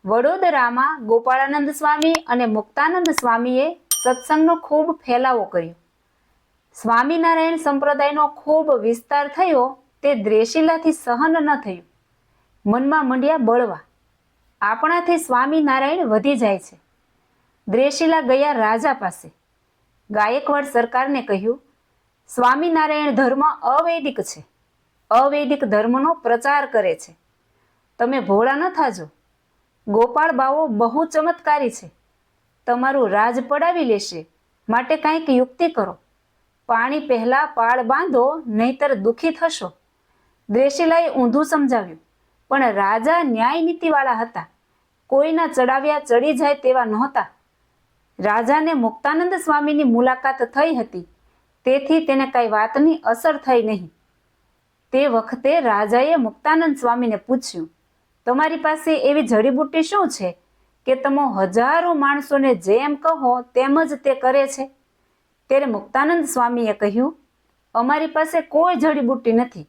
વડોદરામાં ગોપાળાનંદ સ્વામી અને મુક્તાનંદ સ્વામીએ સત્સંગનો ખૂબ ફેલાવો કર્યો. સ્વામિનારાયણ સંપ્રદાયનો ખૂબ વિસ્તાર થયો તે દ્રેશીલાથી સહન ન થયું. મનમાં મંડ્યા બળવા, આપણાથી સ્વામિનારાયણ વધી જાય છે. દ્રેશીલા ગયા રાજા પાસે. ગાયકવાડ સરકારને કહ્યું, સ્વામિનારાયણ ધર્મ અવૈદિક છે, અવૈદિક ધર્મનો પ્રચાર કરે છે. તમે ભોળા ન થાજો. ગોપાળ બાવો બહુ ચમત્કારી છે, તમારું રાજ પડાવી લેશે, માટે કંઈક યુક્તિ કરો. પાણી પહેલા પાળ બાંધો, નહીતર દુઃખી થશો. દ્રેશીલાએ ઊંધું સમજાવ્યું, પણ રાજા ન્યાય નીતિવાળા હતા, કોઈના ચડાવ્યા ચડી જાય તેવા નહોતા. રાજાને મુક્તાનંદ સ્વામીની મુલાકાત થઈ હતી, તેથી તેને કઈ વાતની અસર થઈ નહીં. તે વખતે રાજાએ મુક્તાનંદ સ્વામીને પૂછ્યું, તમારી પાસે એવી જડીબુટ્ટી શું છે કે તમે હજારો માણસોને જેમ કહો તેમ જ તે કરે છે? ત્યારે મુક્તાનંદ સ્વામીએ કહ્યું, અમારી પાસે કોઈ જડીબુટ્ટી નથી.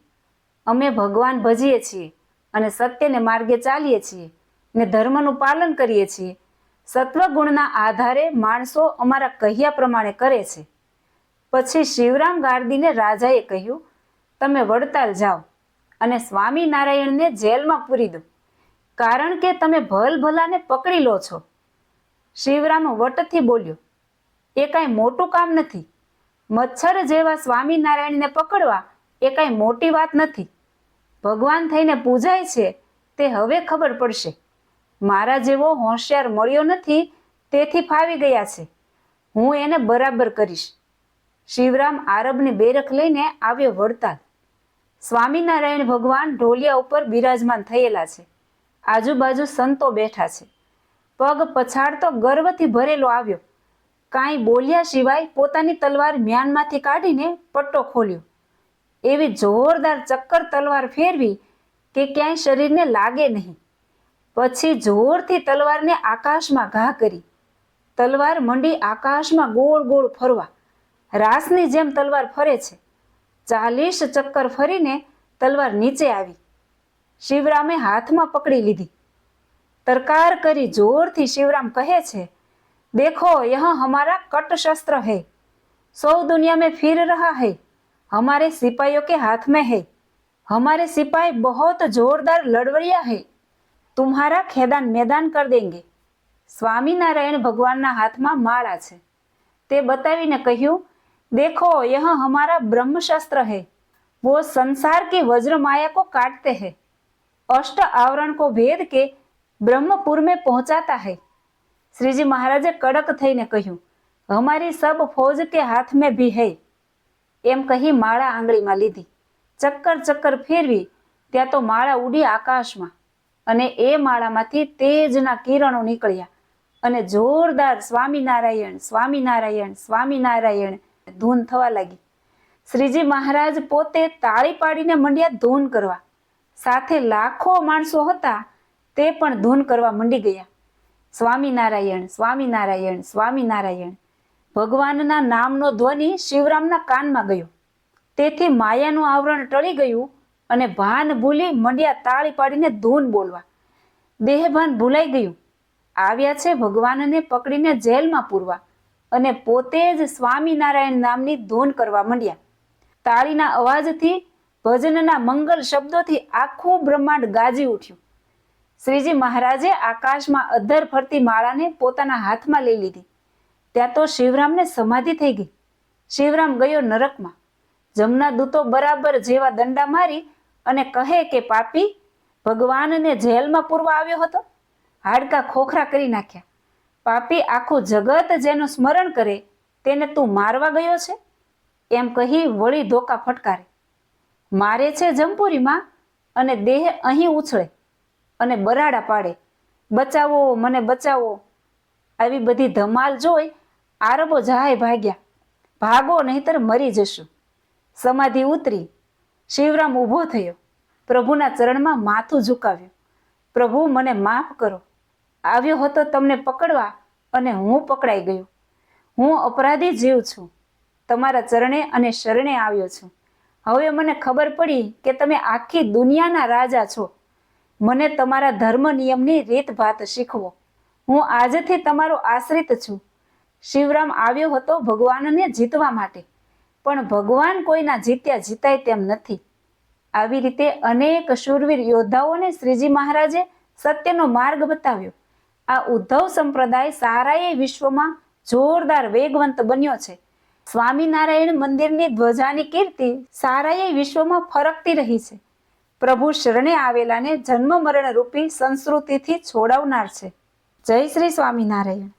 અમે ભગવાન ભજીએ છીએ અને સત્યને માર્ગે ચાલીએ છીએ ને ધર્મનું પાલન કરીએ છીએ. સત્વગુણના આધારે માણસો અમારા કહ્યા પ્રમાણે કરે છે. પછી શિવરામ ગાર્દીને રાજાએ કહ્યું, તમે વડતાલ જાઓ અને સ્વામિનારાયણને જેલમાં પૂરી દો, કારણ કે તમે ભલભલાને પકડી લો છો. શિવરામ વટથી બોલ્યો, એ કાંઈ મોટું કામ નથી. મચ્છર જેવા સ્વામિનારાયણને પકડવા એ કાંઈ મોટી વાત નથી. ભગવાન થઈને પૂજાય છે તે હવે ખબર પડશે. મારા જેવો હોશિયાર મળ્યો નથી, તેથી ફાવી ગયા છે. હું એને બરાબર કરીશ. શિવરામ આરબની બેરખ લઈને આવ્યો વડતાલ. સ્વામિનારાયણ ભગવાન ઢોલિયા ઉપર બિરાજમાન થયેલા છે. આજુબાજુ સંતો બેઠા છે. પગ પછાડતો ગર્વથી ભરેલો આવ્યો. કાંઈ બોલ્યા સિવાય પોતાની તલવાર મ્યાનમાંથી કાઢીને પટ્ટો ખોલ્યો. એવી જોરદાર ચક્કર તલવાર ફેરવી કે ક્યાંય શરીરને લાગે નહીં. પછી જોરથી તલવારને આકાશમાં ઘા કરી. તલવાર મંડી આકાશમાં ગોળ ગોળ ફરવા. રાસની જેમ તલવાર ફરે છે. 40 ચક્કર ફરીને તલવાર નીચે આવી. શિવરામે હાથમાં પકડી લીધી. તરકાર કરી જોરથી શિવરામ કહે છે, देखो यह हमारा कट शस्त्र है, सौ दुनिया में फिर रहा है, हमारे सिपाहियों के हाथ में है. हमारे सिपाही बहुत जोरदार लड़वड़िया है, तुम्हारा खेदान मैदान कर देंगे. સ્વામિનારાયણ ભગવાનના હાથમાં માળા છે. તે બતાવીને કહ્યું, देखो यह हमारा ब्रह्मशस्त्र है, वो संसार की वज्र माया को काटते हैं, अष्ट आवरण को भेद के ब्रह्मपुर में पहुंचाता है. श्रीजी महाराजे कड़क थईने કહ્યું, हमारी सब फौज के हाथ में भी है. એમ કહી માળા આંગળીમાં લીધી. ચક્કર ચક્કર ફેરવી ત્યાં તો માળા ઉડી આકાશમાં અને એ માળામાંથી તેજના કિરણો નીકળ્યા અને જોરદાર સ્વામિનારાયણ સ્વામિનારાયણ સ્વામિનારાયણ ધૂન થવા લાગી. શ્રીજી મહારાજ પોતે તાળી પાડીને મંડ્યા ધૂન કરવા. સાથે લાખો માણસો હતા તે પણ ધૂન કરવા મંડી ગયા. સ્વામિનારાયણ સ્વામિનારાયણ સ્વામિનારાયણ. ભગવાનના નામનો ધ્વનિ શિવરામના કાનમાં ગયો. તેથી માયાનું આવરણ ટળી ગયું અને ભાન ભૂલી મંડ્યા તાળી પાડીને ધૂન બોલવા. દેહભાન ભૂલાઈ ગયું. આવ્યા છે ભગવાનને પકડીને જેલમાં પૂરવા અને પોતે જ સ્વામિનારાયણ નામની ધૂન કરવા મંડ્યા. તાળીના અવાજથી, ભજનના મંગલ શબ્દોથી આખું બ્રહ્માંડ ગાજી ઉઠ્યું. શ્રીજી મહારાજે આકાશમાં અધ્ધર ફરતી માળાને પોતાના હાથમાં લઈ લીધી. ત્યાં તો શિવરામને સમાધિ થઈ ગઈ. શિવરામ ગયો નરકમાં. જમના દૂતો બરાબર જેવા દંડા મારી અને કહે કે પાપી, ભગવાનને જેલમાં પૂરવા આવ્યો હતો, હાડકા ખોખરા કરી નાખ્યા. પાપી, આખું જગત જેનું સ્મરણ કરે તેને તું મારવા ગયો છે? એમ કહી વળી ધોકા ફટકારે. મારે છે જમપુરીમાં અને દેહ અહીં ઉછળે અને બરાડા પાડે, બચાવો મને બચાવો. આવી બધી ધમાલ જોઈ આરબો જાય ભાગ્યા. ભાગો નહીતર મરી જશું. સમાધિ ઉતરી. શિવરામ ઊભો થયો. પ્રભુના ચરણમાં માથું ઝુકાવ્યું. પ્રભુ, મને માફ કરો. આવ્યો હતો તમને પકડવા અને હું પકડાઈ ગયો. હું અપરાધી જીવ છું. તમારા ચરણે અને શરણે આવ્યો છું. હવે મને ખબર પડી કે તમે આખી દુનિયાના રાજા છો. મને તમારા ધર્મ નિયમની રીત ભાત શીખવો. હું આજથી તમારો આશ્રિત છું. શિવરામ આવ્યો હતો ભગવાનને જીતવા માટે, પણ ભગવાન કોઈના જીત્યા જીતાય તેમ નથી. આવી રીતે અનેક શૂરવીર યોદ્ધાઓને શ્રીજી મહારાજે સત્યનો માર્ગ બતાવ્યો. આ ઉદ્ધવ સંપ્રદાય સારાએ વિશ્વમાં જોરદાર વેગવંત બન્યો છે. સ્વામિનારાયણ મંદિરની ધ્વજાની કીર્તિ સારાએ વિશ્વમાં ફરકતી રહી છે. પ્રભુ શરણે આવેલાને જન્મ મરણ રૂપી સંસ્કૃતિથી છોડાવનાર છે. જય શ્રી સ્વામિનારાયણ.